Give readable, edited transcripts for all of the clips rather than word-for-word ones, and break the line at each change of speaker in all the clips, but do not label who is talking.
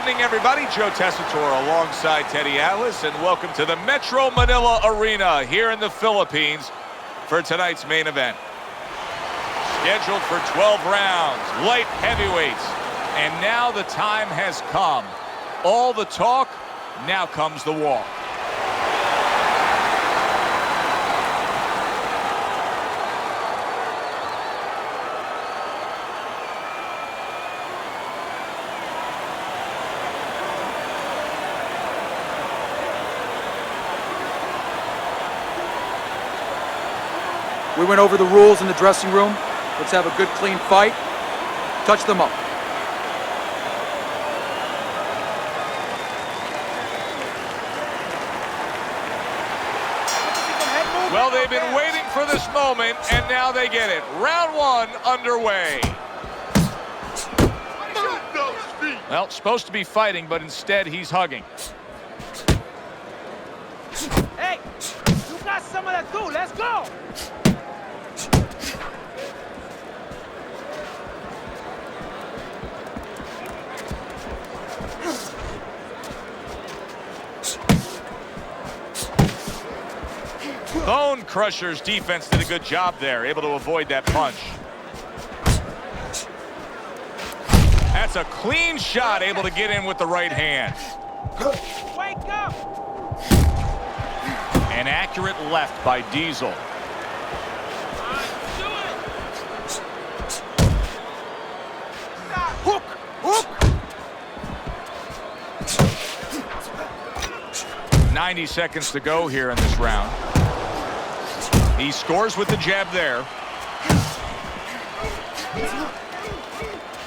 evening, everybody. Joe Tessitore alongside Teddy Atlas, and welcome to the Metro Manila Arena here in the Philippines for tonight's main event. Scheduled for 12 rounds, light heavyweights, and now the time has come. All the talk, now comes the walk.
We went over the rules in the dressing room. Let's have a good, clean fight. Touch them up.
Well, they've been waiting for this moment, and now they get it. Round one underway. Well, supposed to be fighting, but instead he's hugging.
Hey, you got some of that too. Let's go.
Bone Crusher's defense did a good job there, able to avoid that punch. That's a clean shot, able to get in with the right hand.
Wake up!
An accurate left by Diesel.
Hook! Hook!
90 seconds to go here in this round. He scores with the jab there.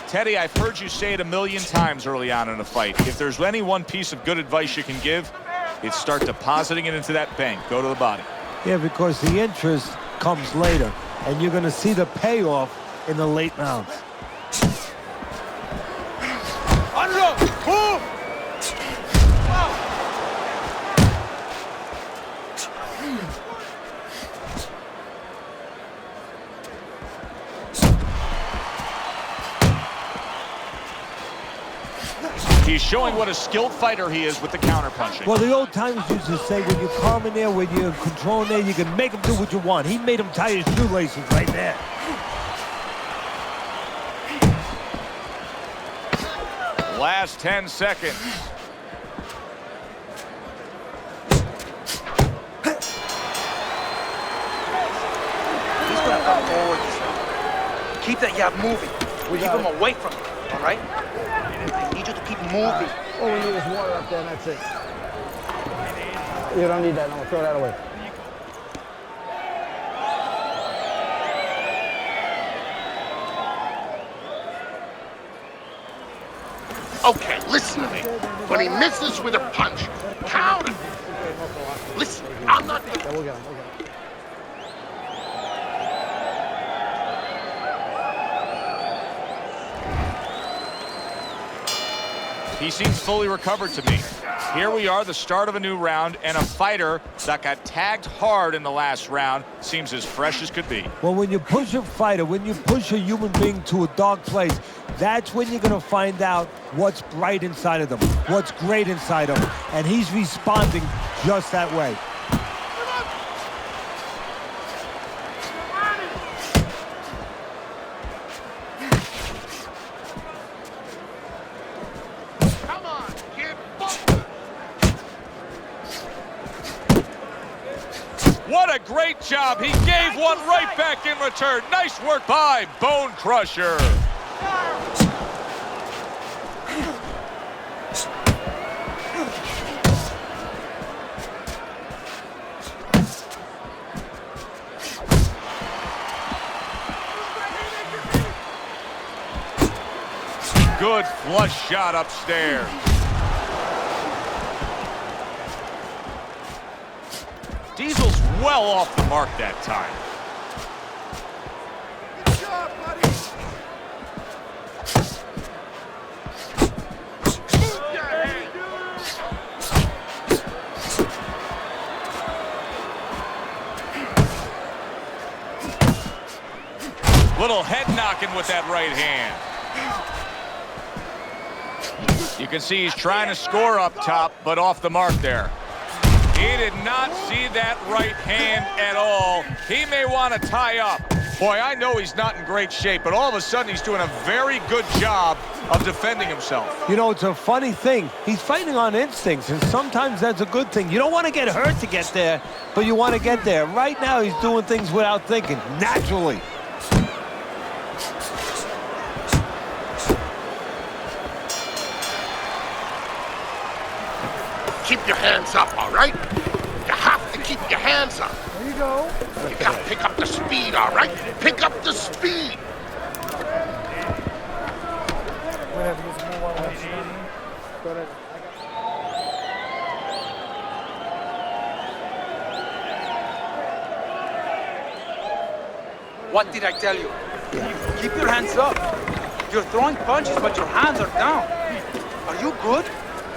Teddy, I've heard you say it a million times early on in a fight. If there's any one piece of good advice you can give, it's start depositing it into that bank. Go to the body.
Yeah, because the interest comes later, and you're going to see the payoff in the late rounds.
Unlock! Move!
He's showing what a skilled fighter he is with the counter-punching.
Well, the old timers used to say, when you're calm in there, when you're controlling there, you can make him do what you want. He made him tie his shoelaces right there.
Last 10 seconds.
He's gonna come forward. Keep that jab moving. Keep him away from you, all right? I need you to keep moving.
All we need is water up there, and that's it. You don't need that. No, throw that away.
Okay, listen to me. When he misses with a punch, counter. Listen, I'm not...
Yeah, we'll get him. We'll get him.
He seems fully recovered to me. Here we are, the start of a new round, and a fighter that got tagged hard in the last round seems as fresh as could be.
Well, when you push a fighter, when you push a human being to a dark place, that's when you're going to find out what's bright inside of them, what's great inside them, and he's responding just that way.
Come on, kid.
What a great job. He gave one right back in return. Nice work by Bone Crusher. Good flush shot upstairs. Diesel's well off the mark that time.
Good job, buddy. Move your head. Little head knocking with that right hand. You
You can see he's trying to score up top, but off the mark there. He did not see that right hand at all. He may want to tie up. Boy, I know he's not in great shape, but all of a sudden he's doing a very good job of defending himself.
You know, it's a funny thing. He's fighting on instincts, and sometimes that's a good thing. You don't want to get hurt to get there, but you want to get there. Right now, he's doing things without thinking, naturally.
Keep your hands up, all right? You have to keep your hands up.
There you go.
You gotta pick up the speed, all right? Pick up the speed.
What did I tell you? Keep your hands up. You're throwing punches, but your hands are down. Are you good?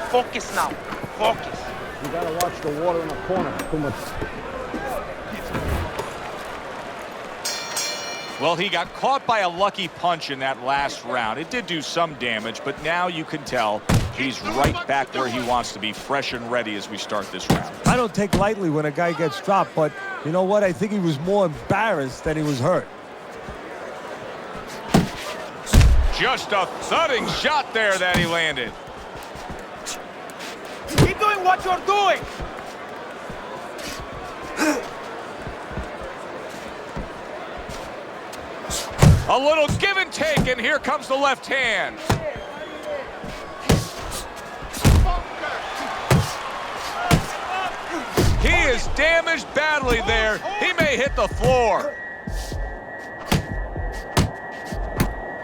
Focus now. Focus.
You gotta watch the water in the corner. Too much.
Well, he got caught by a lucky punch in that last round. It did do some damage, but now you can tell he's right back where he wants to be, fresh and ready as we start this round.
I don't take lightly when a guy gets dropped, but you know what? I think he was more embarrassed than he was hurt.
Just a thudding shot there that he landed.
Keep doing what you're doing.
A little give and take, and here comes the left hand. He is damaged badly there. He may hit the floor.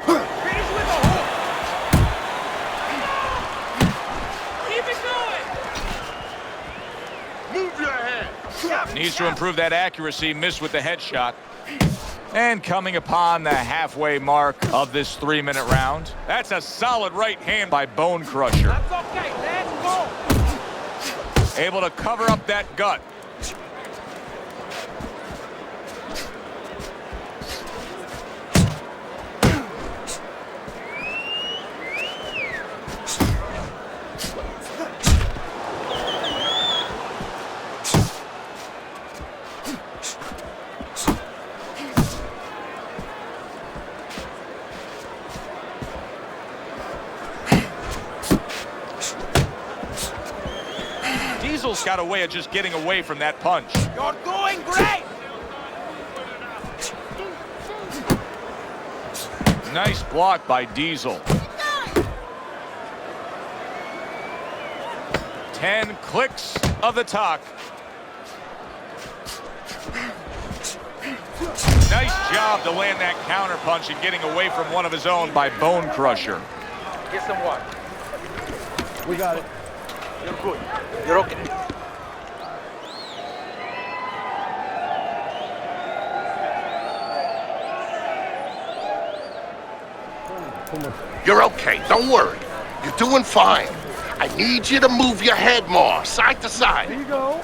Finish with a hook. Keep it going.
Move your head.
Needs to improve that accuracy. Missed with the headshot. And coming upon the halfway mark of this 3-minute round. That's a solid right hand by Bone Crusher.
That's okay. Let's go.
Able to cover up that gut. Diesel's got a way of just getting away from that punch.
You're doing great.
Nice block by Diesel. 10 clicks of the talk. Nice job to land that counter punch and getting away from one of his own by Bone Crusher.
Get some water.
We got it.
You're good. You're okay.
You're okay, don't worry. You're doing fine. I need you to move your head more, side to side.
There you go.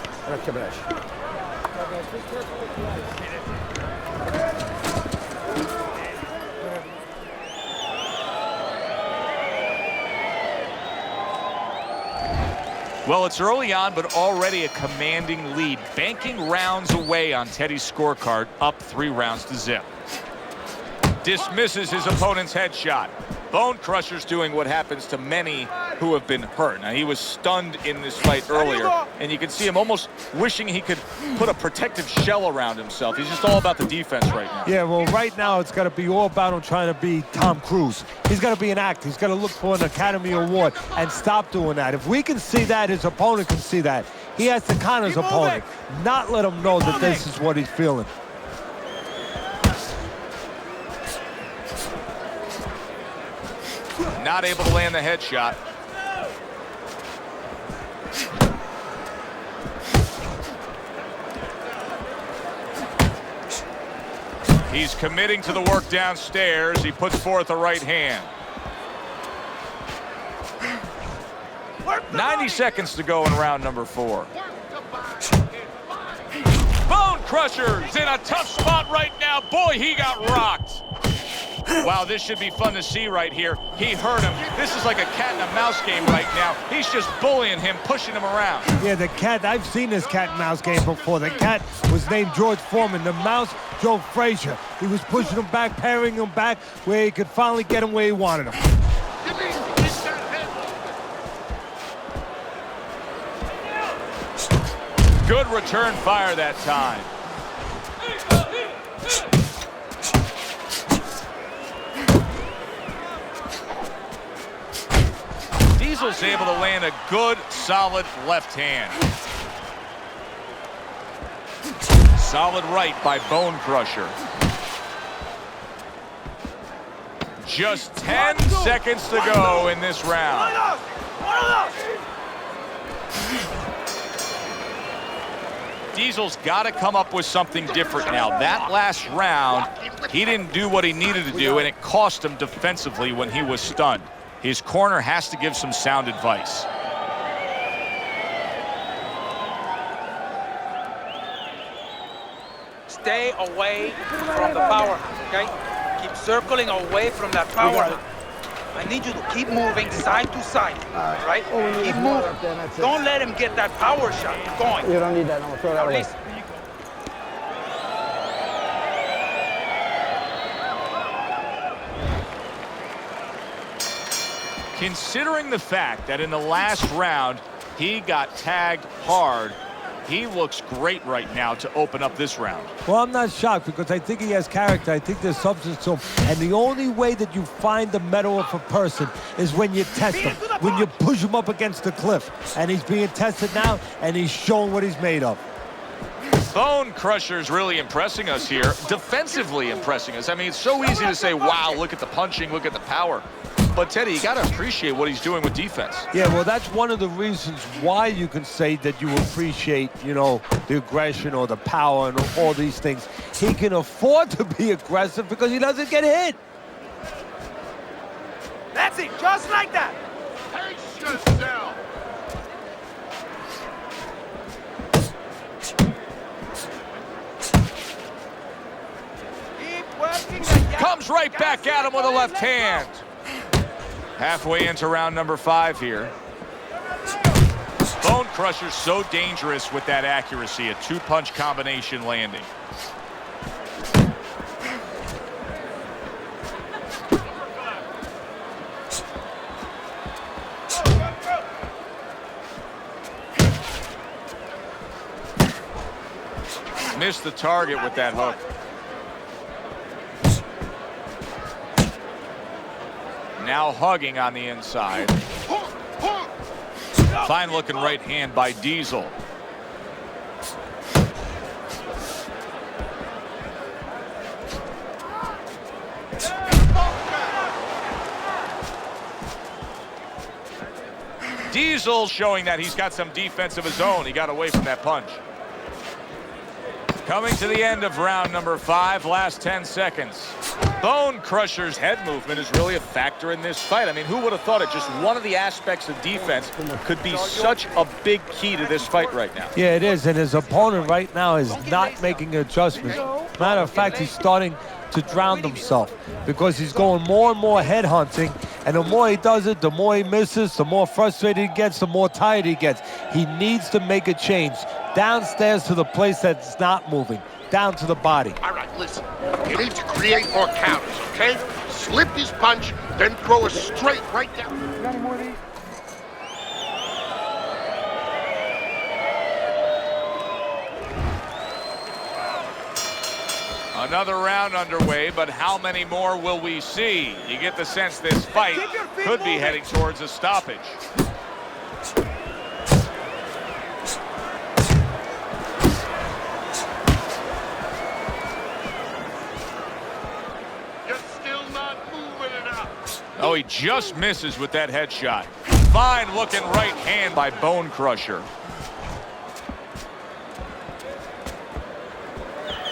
Well, it's early on, but already a commanding lead. Banking rounds away on Teddy's scorecard, up 3 rounds to zip. Dismisses his opponent's headshot. Bone Crusher's doing what happens to many who have been hurt. Now, he was stunned in this fight earlier, and you can see him almost wishing he could put a protective shell around himself. He's just all about the defense right now.
Yeah, well, right now it's got to be all about him trying to be Tom Cruise. He's got to be an actor. He's got to look for an Academy Award and stop doing that. If we can see that, his opponent can see that. He has to con his opponent, not let him know that this is what he's feeling.
Not able to land the headshot. He's committing to the work downstairs. He puts forth a right hand. 90 seconds to go in round number 4. Bone Crusher's in a tough spot right now. Boy, he got rocked. Wow, this should be fun to see right here. He hurt him. This is like a cat and a mouse game right now. He's just bullying him, pushing him around.
Yeah, the cat, I've seen this cat and mouse game before. The cat was named George Foreman. The mouse, Joe Frazier. He was pushing him back, parrying him back, where he could finally get him where he wanted him.
Good return fire that time. Diesel's able to land a good, solid left hand. Solid right by Bone Crusher. Just 10 seconds to go in this round. Diesel's got to come up with something different now. That last round, he didn't do what he needed to do, and it cost him defensively when he was stunned. His corner has to give some sound advice.
Stay away from the power, okay? Keep circling away from that power. I need you to keep moving side to side, right? Keep moving. Don't let him get that power shot going.
You don't need that. No, throw that away.
Listen.
Considering the fact that in the last round, he got tagged hard, he looks great right now to open up this round.
Well, I'm not shocked because I think he has character. I think there's substance to him. And the only way that you find the metal of a person is when you test him, when you push him up against the cliff. And he's being tested now, and he's showing what he's made of.
Bone Crusher's really impressing us here, defensively impressing us. I mean, it's so easy to say, wow, look at the punching, look at the power. But, Teddy, you got to appreciate what he's doing with defense.
Yeah, well, that's one of the reasons why you can say that you appreciate, you know, the aggression or the power and all these things. He can afford to be aggressive because he doesn't get hit.
That's it, just like that.
Pace yourself.
Keep working the
Comes right back at him with a left hand. Halfway into round number 5 here. Bone Crusher's so dangerous with that accuracy, a 2-punch combination landing. Missed the target with that hook. Now hugging on the inside. Fine looking right hand by Diesel. Diesel showing that he's got some defense of his own. He got away from that punch. Coming to the end of round number 5, last 10 seconds. Bone Crusher's head movement is really a factor in this fight. I mean, who would have thought it? Just one of the aspects of defense could be such a big key to this fight right now.
Yeah, it is, and his opponent right now is not making adjustments. Matter of fact, he's starting to drown himself because he's going more and more head hunting, and the more he does it, the more he misses, the more frustrated he gets, the more tired he gets. He needs to make a change downstairs to the place that's not moving, down to the body.
All right, listen. You need to create more counters, okay? Slip his punch, then throw a straight right down.
You got any more of these?
Another round underway, but how many more will we see? You get the sense this fight could be heading towards a stoppage.
You're still not moving enough.
Oh, he just misses with that headshot. Fine looking right hand by Bone Crusher.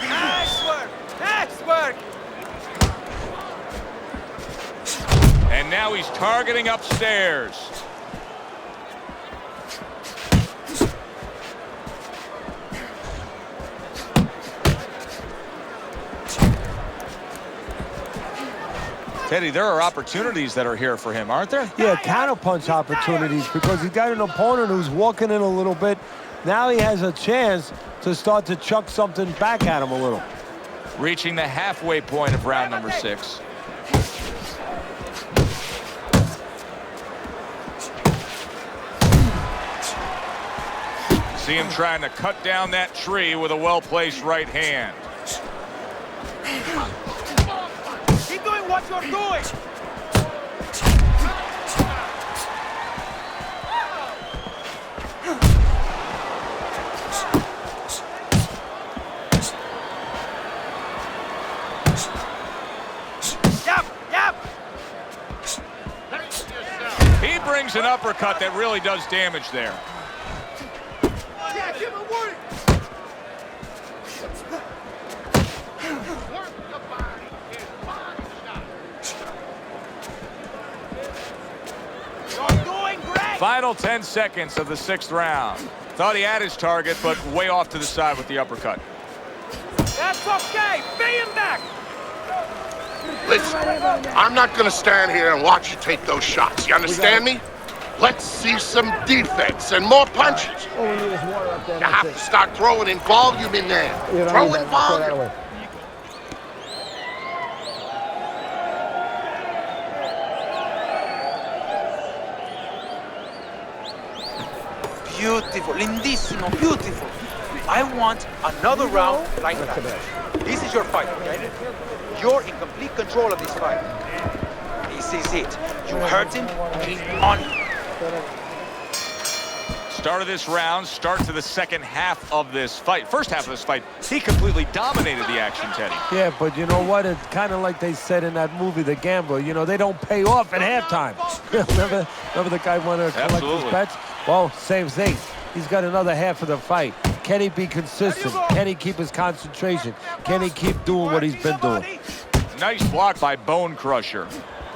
Nice work! Nice work!
And now he's targeting upstairs. Teddy, there are opportunities that are here for him, aren't there?
Yeah, counterpunch opportunities because he's got an opponent who's walking in a little bit. Now he has a chance to start to chuck something back at him a little.
Reaching the halfway point of round number 6. See him trying to cut down that tree with a well-placed right hand.
Keep doing what you're doing.
He brings an uppercut that really does damage there.
Yeah, give him warning. You're doing great.
Final 10 seconds of the 6th round. Thought he had his target, but way off to the side with the uppercut.
That's okay. Pay him back.
Listen, I'm not going to stand here and watch you take those shots. You understand me? Let's see some defense and more punches.
All we need is water up there.
You have to start throwing in volume in there. Throw in volume.
Beautiful, lindissimo, beautiful. I want another round like that. This is your fight, okay? You're in complete control of this fight. This is it. You hurt him, he's on you.
Start of this round, start to the second half of this fight. First half of this fight, he completely dominated the action, Teddy.
Yeah, but you know what? It's kind of like they said in that movie, The Gambler. You know, they don't pay off at halftime. remember the guy wanted to collect his bets? Well, same thing. He's got another half of the fight. Can he be consistent? Can he keep his concentration? Can he keep doing what he's been doing?
Nice block by Bone Crusher.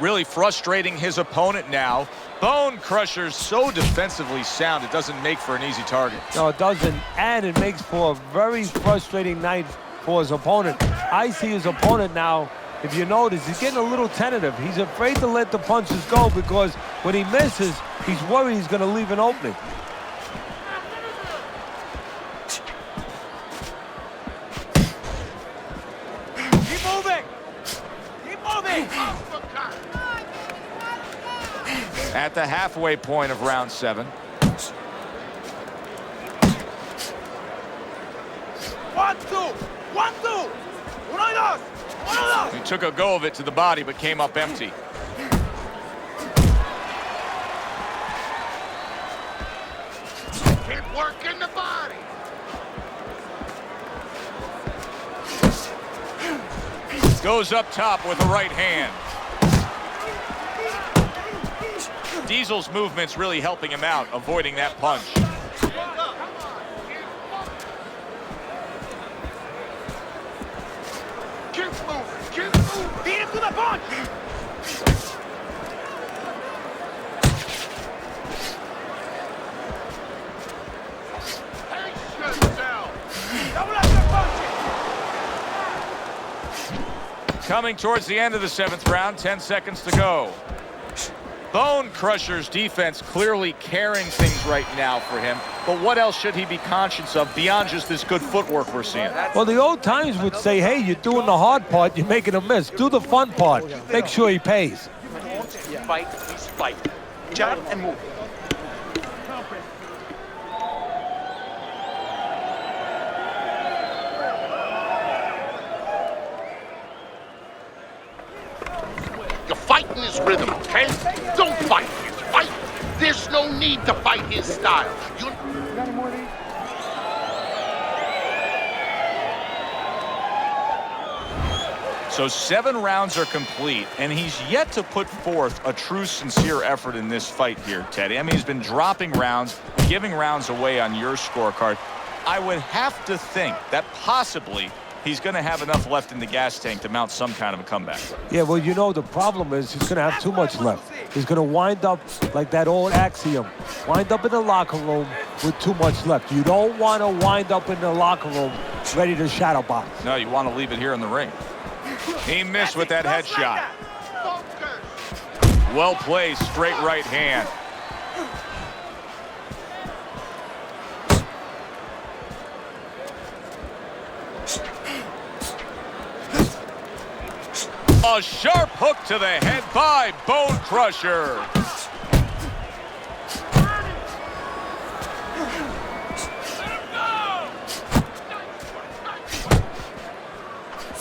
Really frustrating his opponent now. Bone Crusher's so defensively sound, it doesn't make for an easy target.
No, it doesn't, and it makes for a very frustrating night for his opponent. I see his opponent now, if you notice, he's getting a little tentative. He's afraid to let the punches go because when he misses, he's worried he's going to leave an opening.
Keep moving. Keep moving.
At the halfway point of round 7.
1, 2. 1, 2. Uno, dos. Uno, dos.
He took a go of it to the body, but came up empty.
Keep working the body.
Goes up top with the right hand. Diesel's movement's really helping him out, avoiding that punch.
Keep moving. Keep moving.
Beat him to the punch.
Pace yourself.
Double up your punches.
Coming towards the end of the 7th round, 10 seconds to go. Bone Crusher's defense clearly carrying things right now for him, but what else should he be conscious of beyond just this good footwork we're seeing?
Well, the old times would say, hey, you're doing the hard part, you're making a miss. Do the fun part. Make sure he pays.
Fight, please fight. Jab and move.
You're fighting his rhythm, okay? Don't fight his fight. There's no need to fight his style. You...
So 7 rounds are complete, and he's yet to put forth a true, sincere effort in this fight here, Teddy. I mean, he's been dropping rounds, giving rounds away on your scorecard. I would have to think that possibly he's going to have enough left in the gas tank to mount some kind of a comeback.
Yeah, well, you know, the problem is he's going to have too much left. He's going to wind up like that old axiom. Wind up in the locker room with too much left. You don't want to wind up in the locker room ready to shadow box.
No, you want to leave it here in the ring. He missed with that headshot. Well-placed straight right hand. A sharp hook to the head by Bone Crusher.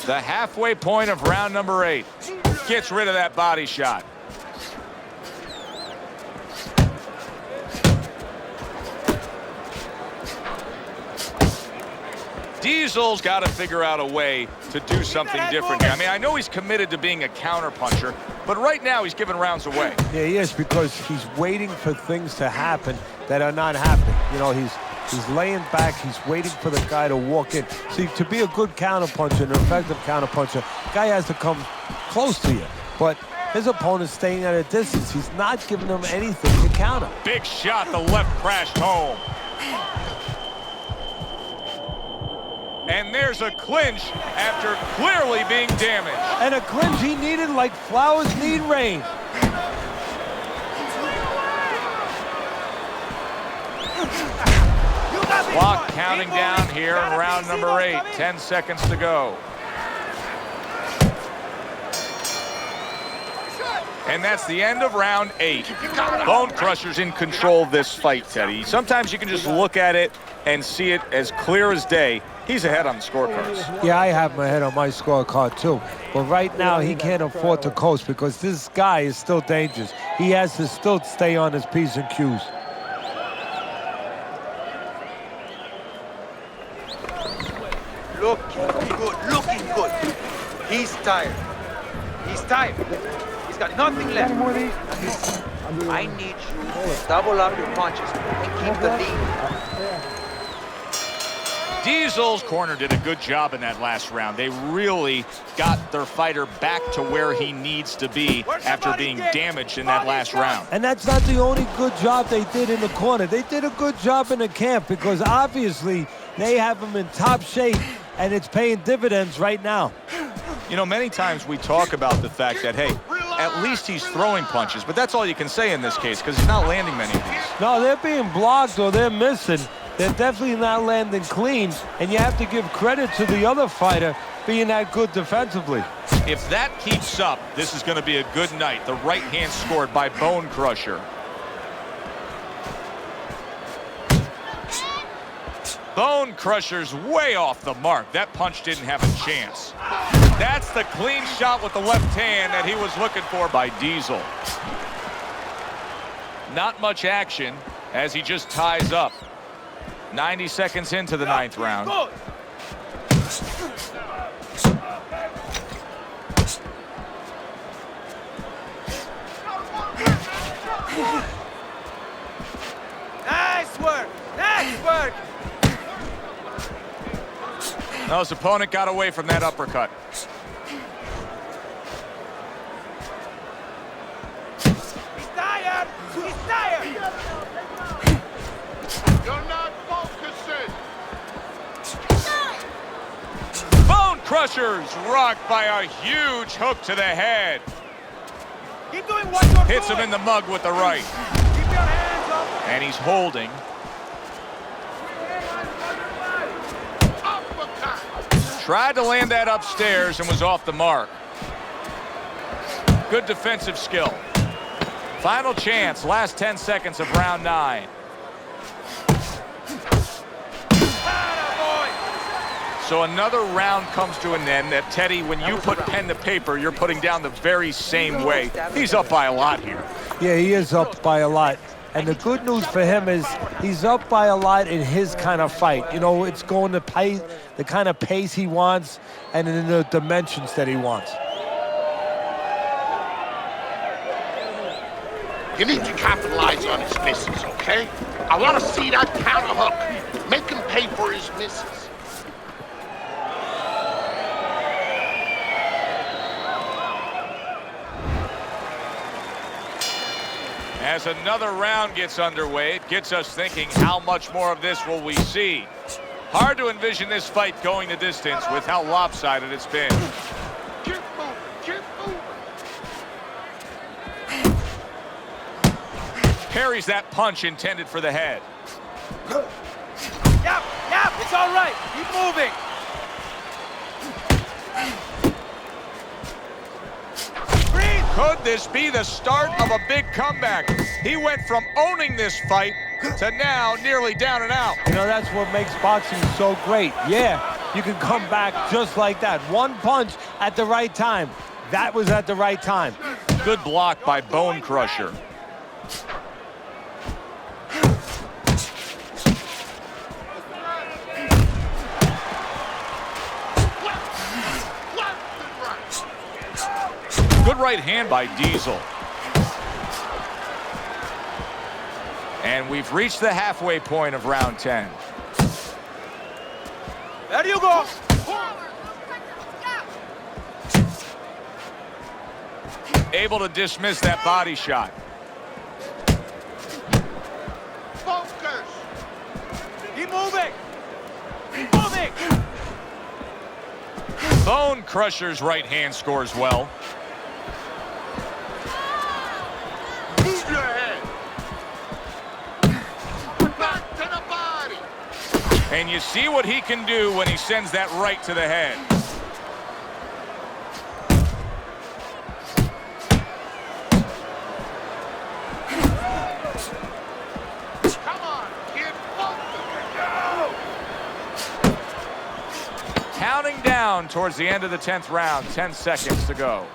The halfway point of round number 8. Gets rid of that body shot. Diesel's got to figure out a way to do something different here. I mean, I know he's committed to being a counterpuncher, but right now he's giving rounds away.
Yeah, he is, because he's waiting for things to happen that are not happening. You know, he's laying back. He's waiting for the guy to walk in. See, to be a good counterpuncher, an effective counterpuncher, guy has to come close to you. But his opponent's staying at a distance. He's not giving him anything to counter.
Big shot. The left crashed home. And there's a clinch after clearly being damaged.
And a clinch he needed like flowers need rain.
Clock counting down here in round number 8. 10 seconds to go. And that's the end of round 8. Bone Crusher's in control of this fight, Teddy. Sometimes you can just look at it and see it as clear as day. He's ahead on the scorecards.
Yeah, I have my head on my scorecard too. But right now, he can't afford to coast because this guy is still dangerous. He has to still stay on his P's and Q's.
Looking good. He's tired. He's tired. He's got nothing left. I need you to double up your punches and keep the lead.
Diesel's corner did a good job in that last round. They really got their fighter back to where he needs to be after being damaged in that last round.
And that's not the only good job they did in the corner. They did a good job in the camp because obviously they have him in top shape and it's paying dividends right now.
You know, many times we talk about the fact that, hey, at least he's throwing punches, but that's all you can say in this case because he's not landing many of these.
No, they're being blocked or they're missing. They're definitely not landing clean, and you have to give credit to the other fighter being that good defensively.
If that keeps up, this is going to be a good night. The right hand scored by Bone Crusher. Bone Crusher's way off the mark. That punch didn't have a chance. That's the clean shot with the left hand that he was looking for by Diesel. Not much action as he just ties up. 90 seconds into the 9th round.
Nice work! Nice work!
No, his opponent got away from that uppercut.
He's tired! He's tired!
You're not focusing.
Bone Crusher's rocked by a huge hook to the head.
Keep doing what you're
Hits him
doing.
in the mug with the right.
Keep your hands up.
And he's holding. Tried to land that upstairs and was off the mark. Good defensive skill. Final chance, last 10 seconds of round 9. So another round comes to an end that, Teddy, when you put pen to paper, you're putting down the very same way. He's up by a lot here.
Yeah, he is up by a lot. And the good news for him is he's up by a lot in his kind of fight. You know, it's going to pay the kind of pace he wants and in the dimensions that he wants.
You need to capitalize on his misses, okay? I want to see that counter hook. Make him pay for his misses.
As another round gets underway, it gets us thinking, how much more of this will we see? Hard to envision this fight going the distance with how lopsided it's been.
Keep moving, keep moving.
parries that punch intended for the head.
Yep, it's all right. Keep moving. Breathe.
Could this be the start of a big comeback? He went from owning this fight to now nearly down and out.
You know, that's what makes boxing so great. Yeah, you can come back just like that. One punch at the right time. That was at the right time.
Good block by Bone Crusher. Good right hand by Diesel. And we've reached the halfway point of round 10.
There you go.
Able to dismiss that body shot.
Focus!
Keep moving. Keep moving.
Bone Crusher's right hand scores well.
Move your head! Back to the body!
And you see what he can do when he sends that right to the head.
Come on, kid, focus!
Counting down towards the end of the 10th round, 10 seconds to go.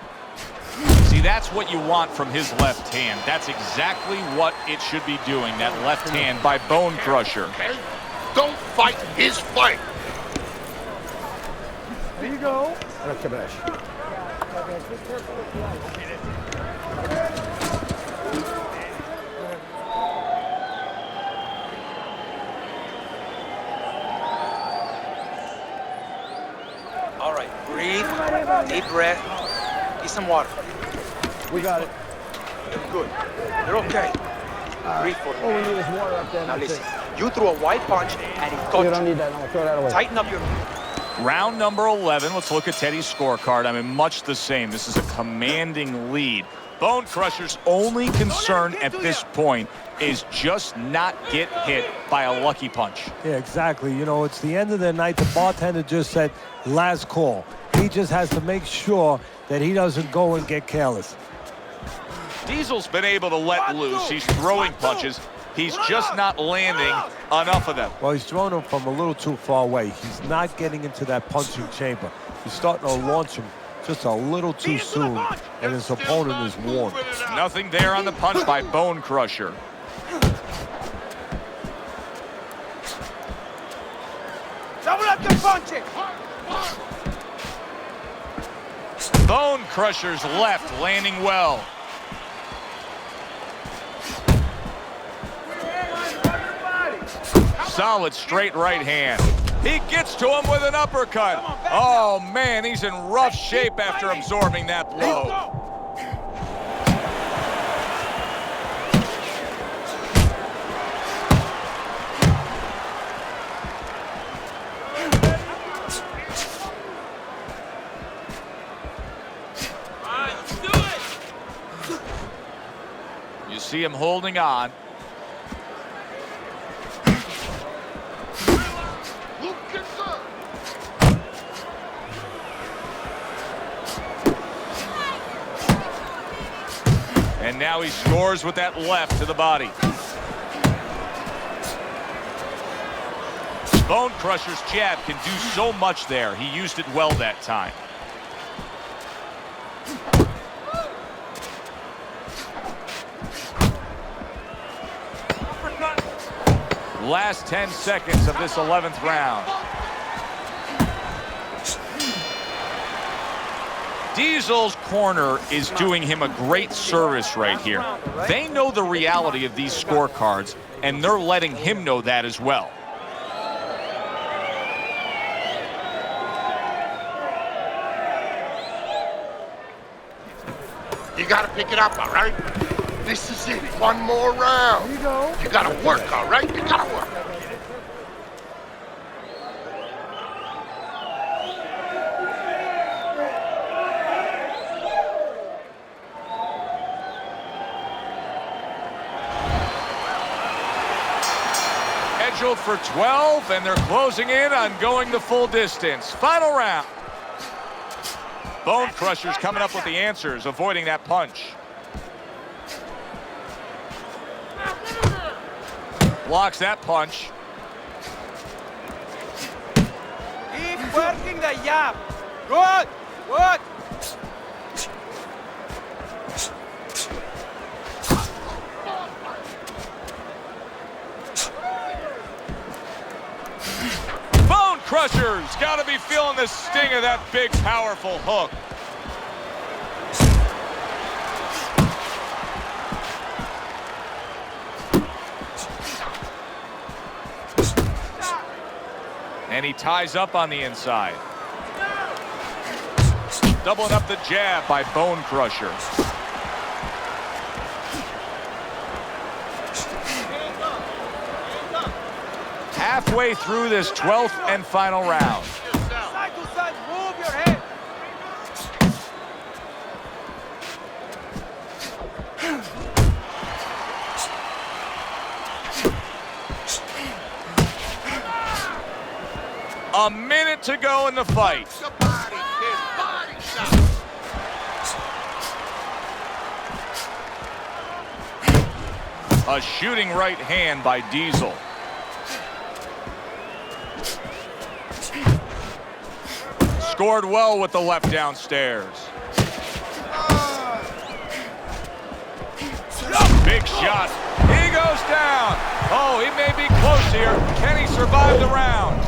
See, that's what you want from his left hand. That's exactly what it should be doing, that left hand by Bone Crusher.
Okay? Don't fight his fight!
There you go.
All right, breathe. Deep breath. Get some water.
We got it.
You're good. You're okay. Breathe for
All we
it.
need is water up there.
Now
That's
listen.
it.
You threw a white punch and he
You
caught
don't
you.
need that. No, throw that away.
Tighten up your...
Round number 11, let's look at Teddy's scorecard. I mean, much the same. This is a commanding lead. Bone Crusher's only concern at this point is just not get hit by a lucky punch.
Yeah, exactly. You know, it's the end of the night. The bartender just said, last call. He just has to make sure that he doesn't go and get careless.
Diesel's been able to let loose. He's throwing punches. He's just not landing enough of them.
Well, he's throwing him from a little too far away. He's not getting into that punching chamber. He's starting to launch him just a little too soon, and his opponent is warned.
Nothing there on the punch by Bone Crusher.
Double up your punching.
Bone Crusher's left landing well. Solid straight right hand. He gets to him with an uppercut. Oh, man, he's in rough shape after absorbing that blow. You see him holding on. And now he scores with that left to the body. Bone Crusher's jab can do so much there. He used it well that time. Last 10 seconds of this 11th round. Diesel's corner is doing him a great service right here. They know the reality of these scorecards, and they're letting him know that as well.
You gotta pick it up, all right? This is it. One more round.
There you go.
You gotta work, all right? You gotta work.
Scheduled for 12, and they're closing in on going the full distance. Final round. Bone Crusher's coming up with the answers, avoiding that punch. Blocks that punch.
Keep working the jab. Good, good.
Bone Crusher's got to be feeling the sting of that big, powerful hook. And he ties up on the inside. Doubling up the jab by Bone Crusher. Halfway through this 12th and final round.
Side to side, move your head.
A minute to go in the fight.
Body shot.
A shooting right hand by Diesel. Scored well with the left downstairs. Big shot. He goes down. Oh, he may be close here. Can he survive the round?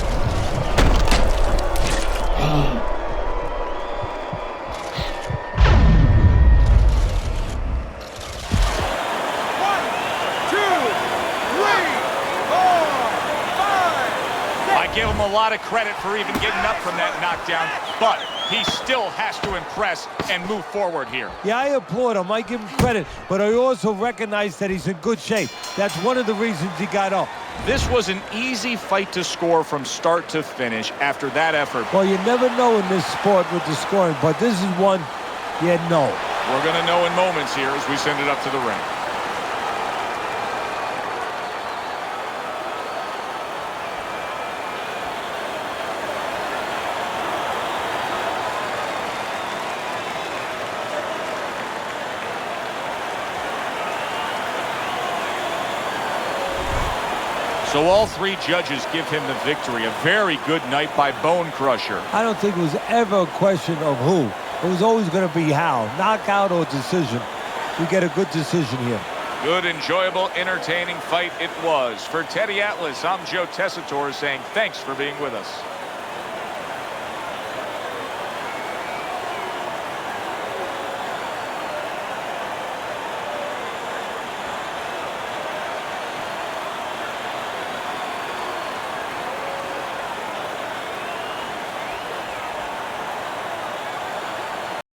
I give him a lot of credit for even getting up from that knockdown, but he still has to impress and move forward here.
Yeah, I applaud him. I give him credit, but I also recognize that he's in good shape. That's one of the reasons he got up.
This was an easy fight to score from start to finish after that effort.
Well, you never know in this sport with the scoring, but this is one you know.
We're going to know in moments here as we send it up to the ring. So all three judges give him the victory. A very good night by Bone Crusher.
I don't think it was ever a question of who. It was always going to be how. Knockout or decision. We get a good decision here.
Good, enjoyable, entertaining fight it was. For Teddy Atlas, I'm Joe Tessitore saying thanks for being with us.